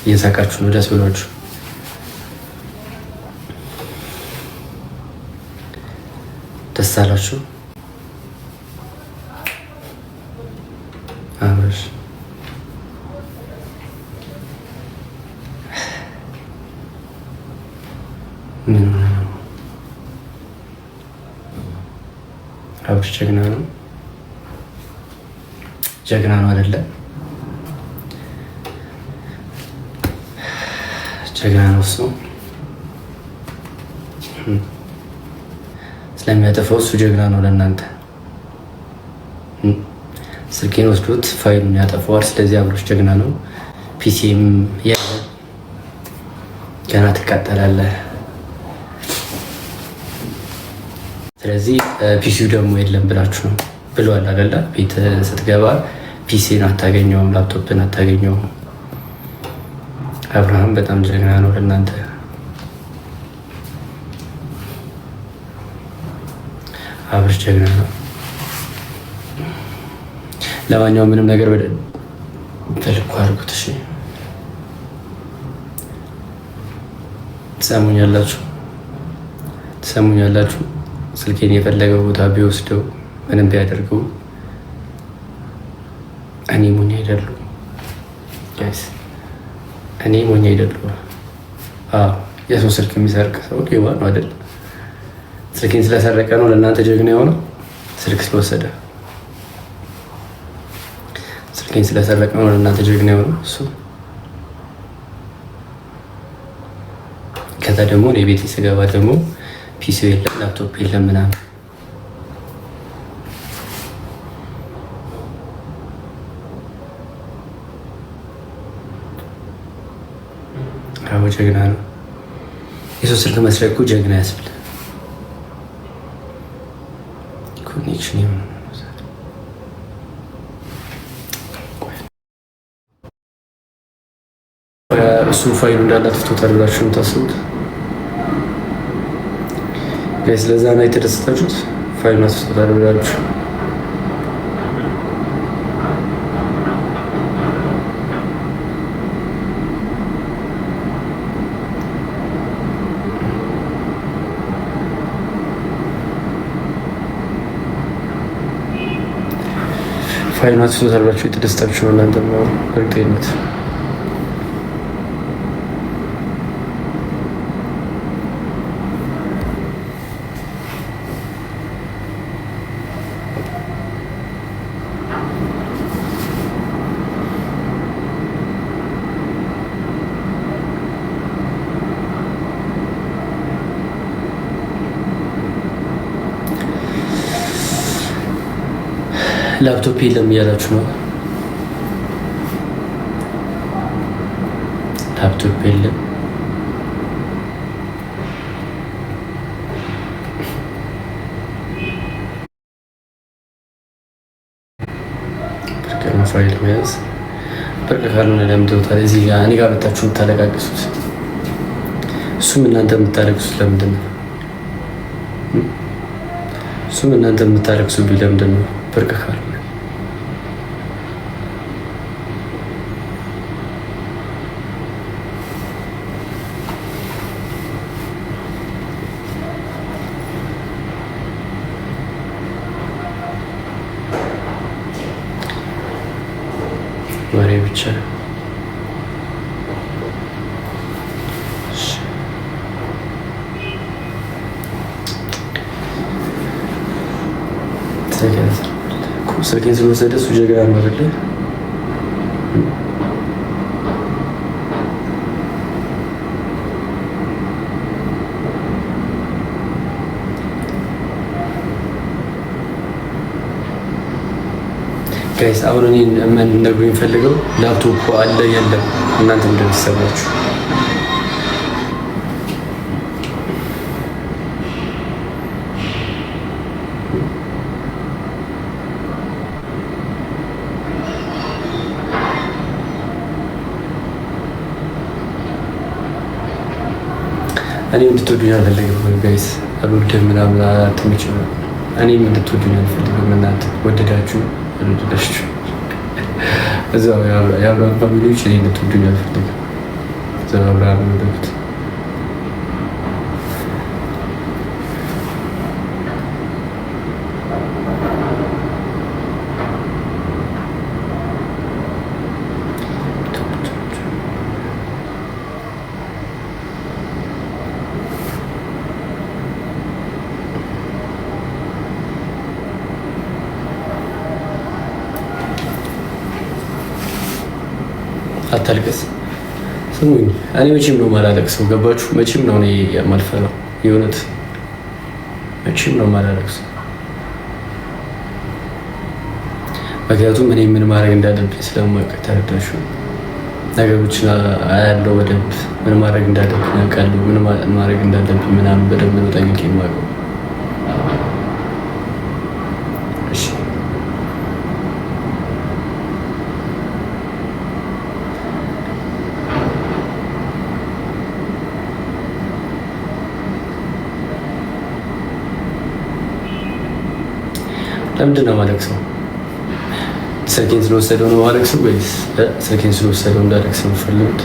እየሳቃችሁ ነው ደስ ብሏችሁ። ደስ አላችሁ? አብረሽ ምን ነው? አብረሽ ጀግና ነው፣ ጀግና ነው አይደለ? ጀግና ነው እሱ። ስለሚያጠፋው እሱ ጀግና ነው ለእናንተ። ስልኬን ወስዶት ፋይሉን ያጠፋዋል። ስለዚህ አብሮሽ ጀግና ነው። ፒሲም ያለ ገና ትቃጠላለህ። ስለዚህ ፒሲው ደግሞ የለም ብላችሁ ነው ብሏል አይደለ? ቤት ስትገባ ፒሲን አታገኘውም፣ ላፕቶፕን አታገኘውም። አብርሃም በጣም ጀግና ነው ለእናንተ። አብርሽ ጀግና ነው። ለማንኛውም ምንም ነገር በልኩ አድርጉት። እሺ ትሰሙኛላችሁ? ስልኬን የፈለገው ቦታ ቢወስደው ምንም ቢያደርገው እኔ ሞኝ አይደለሁ ጋይስ፣ እኔ ሞኝ አይደለሁ። የሰው ስልክ የሚሰርቅ ሰው ሌባ ነው አይደል? ስልኬን ስለሰረቀ ነው ለእናንተ ጀግና የሆነው? ስልክ ስለወሰደ ስልኬን ስለሰረቀ ነው ለእናንተ ጀግና የሆነው እሱ። ከዛ ደግሞ እኔ ቤቴ ስገባ ደግሞ ፒሲ የለም፣ ላፕቶፕ የለም ምናምን። አዎ ጀግና ነው። የሰው ስልክ መስረቅ እኮ ጀግና ያስብል። ኮኔክሽን እሱ ፋይሉ እንዳለ አጥፍቶታል ብላችሁ ነው የምታስቡት? ጋይስ ለዛ ነው የተደሰታችሁት? ፋይሉን አጥፍቶታል ብላችሁ ፋይሉን አጥፍቶታል ብላችሁ የተደሰታችሁ ነው እናንተ ነው እርግጠኝነት። ላፕቶፕ የለም እያላችሁ ነው። ላፕቶፕ የለም። ብርቅና ፋይል መያዝ ብርቅ ካልሆነ ለምን ትወጣለ? እዚህ ጋር እኔ ጋር መጣችሁ የምታለቃቅሱት፣ እሱም እናንተ የምታለቅሱት ለምንድን ነው? እሱም እናንተ የምታለቅሱብኝ ለምንድን ነው? ብርቅ ካልሆነ ወሬ ብቻ ስልኬን ስለወሰደ እሱ ጀግና ነው አይደለ? ጋይስ አሁን እኔ ነግሩኝ የምፈልገው ላፕቶፕ አለ የለም እናንተ እንደሚሰማችሁ እኔ እንድትወዱኝ አልፈልግም ጋይስ። አልወድም ምናምን አትመጭ ነው። እኔም እንድትወዱኝ አልፈልግም። እናንተ ወደዳችሁ አልወደዳችሁ እዛው የአብርሃም ፋሚሊዎች እኔ እንድትወዱኝ አልፈልግም። እዛው አብርሃም ወደፊት አታልቅስ። ስሙኝ፣ እኔ መቼም ነው የማላለቅሰው። ገባችሁ? መቼም ነው እኔ የማልፈራው። የእውነት መቼም ነው የማላለቅሰው። ምክንያቱም እኔ ምን ማድረግ እንዳለብኝ ስለማውቅ ተረዳችሁ። ነገሮችን አያለው በደንብ ምን ማድረግ እንዳለብኝ አውቃለሁ። ምን ማድረግ እንዳለብኝ ምናምን በደንብ ነው ጠንቅቄ የማውቀው። ለምንድን ነው የማለቅሰው? ስልኬን ስለወሰደው ነው የማለቅሰው ወይስ ስልኬን ስለወሰደው እንዳለቅስ ነው የምፈልጉት?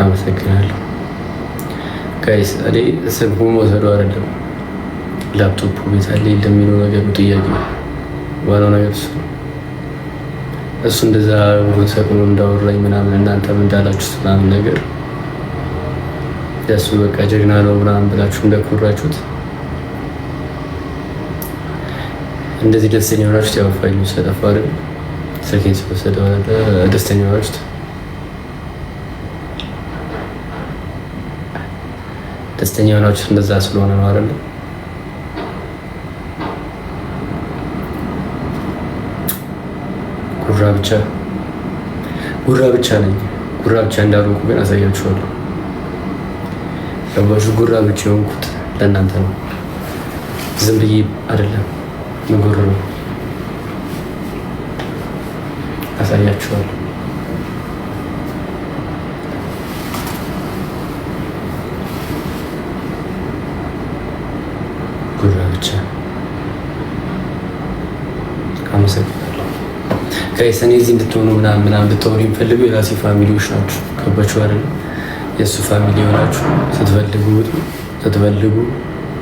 አመሰግናለሁ ጋይስ። እኔ ስልኩን መውሰዱ አይደለም ላፕቶፑ ቤት አለ የለም የሚለው ነገር ነው ጥያቄ። ዋናው ነገር እሱ ነው። እሱ እንደዛ ብሎ ሰቅሎ እንዳወራኝ ምናምን እናንተም እንዳላችሁት ምናምን ነገር ያሱ በቃ ጀግና ነው ምናምን ብላችሁ እንደኮራችሁት እንደዚህ ደስተኛ ሆናችሁት ያው ፋይሉ ስለጠፋ አይደል ስልኬን ስለወሰደ ደስተኛ ሆናችሁት ደስተኛ ሆናችሁት እንደዛ ስለሆነ ነው አይደል? ጉራ ብቻ ነኝ። ጉራ ብቻ እንዳልሆንኩ ግን አሳያችኋለሁ። ገባችሁ? ጉራ ብቻ የሆንኩት ለእናንተ ነው። ዝም ብዬ አይደለም ምጉር ነው። አሳያችኋለሁ። ጉራ ብቻ። አመሰግናለሁ ጋይስ። እኔ እዚህ እንድትሆኑ ምናምን እንድትሆኑ የሚፈልጉ የራሴ ፋሚሊዎች ናቸው። ገባችሁ አይደለም? የእሱ ፋሚሊ የሆናችሁ ስትፈልጉ ውጡ፣ ስትፈልጉ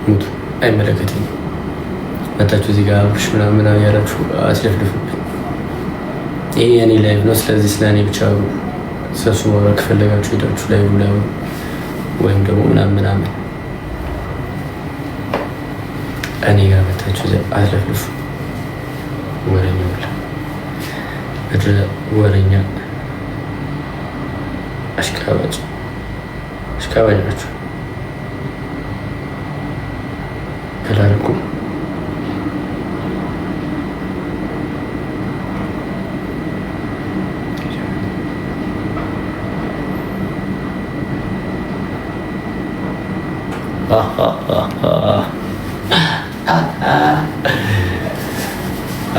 ሙቱ። አይመለከተኝም። መታችሁ እዚህ ጋር አብርሽ ምናምን ያላችሁ አስለፍልፉብኝ። ይሄ የኔ ላይቭ ነው። ስለዚህ ስለ እኔ ብቻ ስለሱ ማውራት ከፈለጋችሁ ሄዳችሁ ላይቭ ላይ ወይም ደግሞ ምናምን እኔ ጋር መታችሁ አስለፍልፉ። ወረኛ ወረኛ አሽቃባጭ ናቸው። ከላልኩ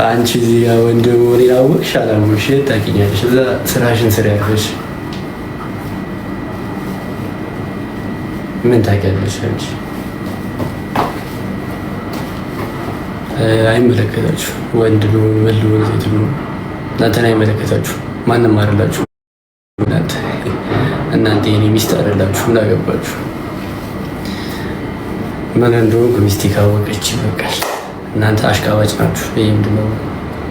አንቺ እዚህ ጋር ወንድም ሆኔ አወቅሽ አላወቅሽ ታውቂኛለሽ። እዛ ስራሽን ስር ያልፈሽ ምን ታውቂያለሽ አንቺ? አይመለከታችሁ። ወንድ ልሁን ምን ልሁን ሴት ልሁን እናንተን አይመለከታችሁ። ማንም አይደላችሁ። እናንተ የኔ ሚስት አይደላችሁ። ምን አገባችሁ? ምን እንደሆንኩ ሚስቴ ካወቀች ይበቃል። እናንተ አሽቃባጭ ናችሁ። ይሄ ምንድን ነው?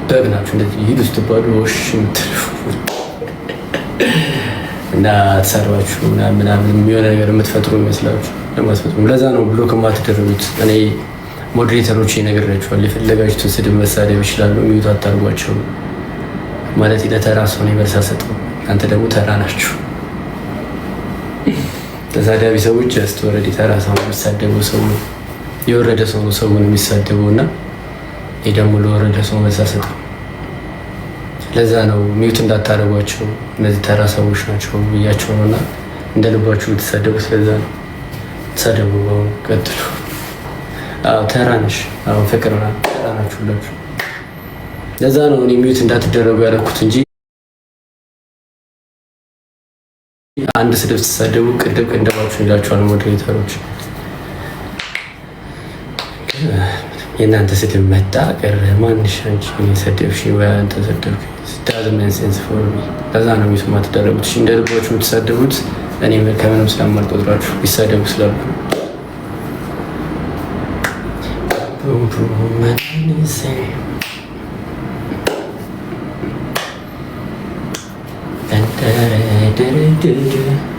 በግ ናችሁ። እንደዚህ ሂዱ ስትባሉ ወሽ የምትሉ እና ተሰርባችሁ ምናምን የሆነ ነገር የምትፈጥሩ ይመስላችሁ። ለማትፈጥሩ ለዛ ነው ብሎክ የማትደረጉት። እኔ ሞዴሬተሮች ነግሬያችኋለሁ። የፈለጋችሁትን ስድብ መሳደብ ይችላሉ። ሚዩት አታርጓቸው ማለት ለተራ ሰው ነው መልስ አልሰጠውም። እናንተ ደግሞ ተራ ናችሁ። ተሳዳቢ ሰዎች ጀስት ወረድ ተራ ሰው የሚሳደበው ሰው የወረደ ሰው ነው ሰውን የሚሳደበው እና ይህ ደግሞ ለወረደ ሰው መልስ አልሰጠውም። ለዛ ነው ሚዩት እንዳታረጓቸው እነዚህ ተራ ሰዎች ናቸው ብያቸው ነው። እና እንደ ልባችሁ የምትሳደቡ ስለዛ ነው። ተሳደቡ። አሁን ቀጥሉ። ተራ ነሽ። አሁን ፍቅር ተራ ናችሁ ሁላችሁ። ለዛ ነው እኔ ሚዩት እንዳትደረጉ ያደረኩት እንጂ አንድ ስድብ ስትሳደቡ ቅድም ቅንደባችሁ ይላችኋል ሞዴሬተሮች። የእናንተ ስድብ መጣ ቀረ። ማንሽ አንቺ የሰደብሽ አንተ ሰደብክ ስታዝመን ሴንስ ፎር ሚ። ለዛ ነው ሚስማ ትደረጉት እንደ ልቦች የምትሳደቡት። እኔ ከምንም ስለማልቆጥራችሁ ይሳደቡ ስላሉ Da da da da da da.